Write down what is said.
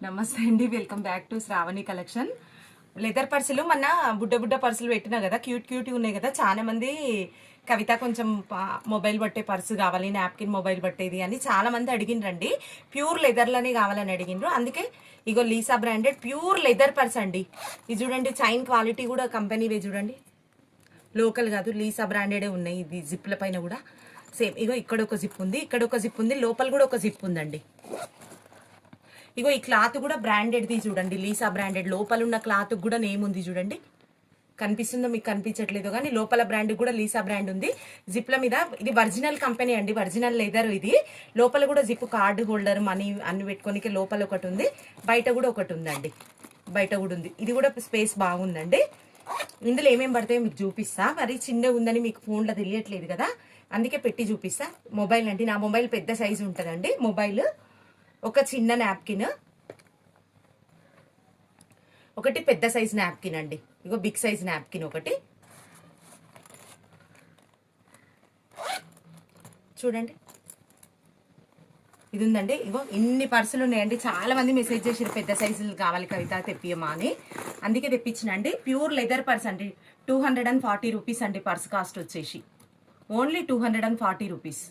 నమస్తే అండి, welcome back to Shravani collection. Leather పర్సులు మొన్న బుడ్డ పర్సులు పెట్టినా కదా, క్యూట్ ఉన్నాయి కదా. చాలా మంది కవిత కొంచెం మొబైల్ పట్టే పర్సు కావాలి, నాప్కిన్ మొబైల్ పట్టేది అని చాలా మంది అడిగినరండి. ప్యూర్ లెదర్లోనే కావాలని అడిగినరు. అందుకే ఇగో Lisa branded pure leather purse అండి. ఇది చూడండి, చైన్ క్వాలిటీ కూడా కంపెనీవే చూడండి, లోకల్ కాదు, లీసా బ్రాండెడే ఉన్నాయి. ఇది జిప్ల పైన కూడా సేమ్. ఇగో ఇక్కడ ఒక జిప్ ఉంది, ఇక్కడ ఒక జిప్ ఉంది, లోపల కూడా ఒక జిప్ ఉందండి. ఇగో ఈ క్లాత్ కూడా బ్రాండెడ్ది చూడండి, లీసా బ్రాండెడ్. లోపల ఉన్న క్లాత్ కూడా నేమ్ ఉంది చూడండి, కనిపిస్తుందో మీకు కనిపించట్లేదు కానీ లోపల బ్రాండ్ కూడా లీసా బ్రాండ్ ఉంది. జిప్ల మీద ఇది ఒరిజినల్ కంపెనీ అండి, ఒరిజినల్ లెదర్ ఇది. లోపల కూడా జిప్ కార్డు హోల్డర్ మనీ అన్ని పెట్టుకోనికి లోపల ఒకటి ఉంది, బయట కూడా ఒకటి ఉందండి, బయట కూడా ఉంది. ఇది కూడా స్పేస్ బాగుందండి. ఇందులో ఏమేమి పడతాయో మీకు చూపిస్తా. మరి చిన్నగా ఉందని మీకు ఫోన్లో తెలియట్లేదు కదా, అందుకే పెట్టి చూపిస్తా. మొబైల్ అండి, నా మొబైల్ పెద్ద సైజు ఉంటుందండి. మొబైల్, ఒక చిన్న నాప్కిన్, ఒకటి పెద్ద సైజ్ నాప్కిన్ అండి. ఇగో బిగ్ సైజ్ నాప్కిన్ ఒకటి చూడండి, ఇది ఉందండి. ఇగో ఇన్ని పర్సులు ఉన్నాయండి. చాలా మంది మెసేజ్ చేసారు పెద్ద సైజులు కావాలి కవిత తెప్పియమా అని, అందుకే తెప్పించినండి. ప్యూర్ లెదర్ పర్స్ అండి, 240 రూపీస్ అండి పర్స్ కాస్ట్ వచ్చేసి, ఓన్లీ 240 రూపీస్.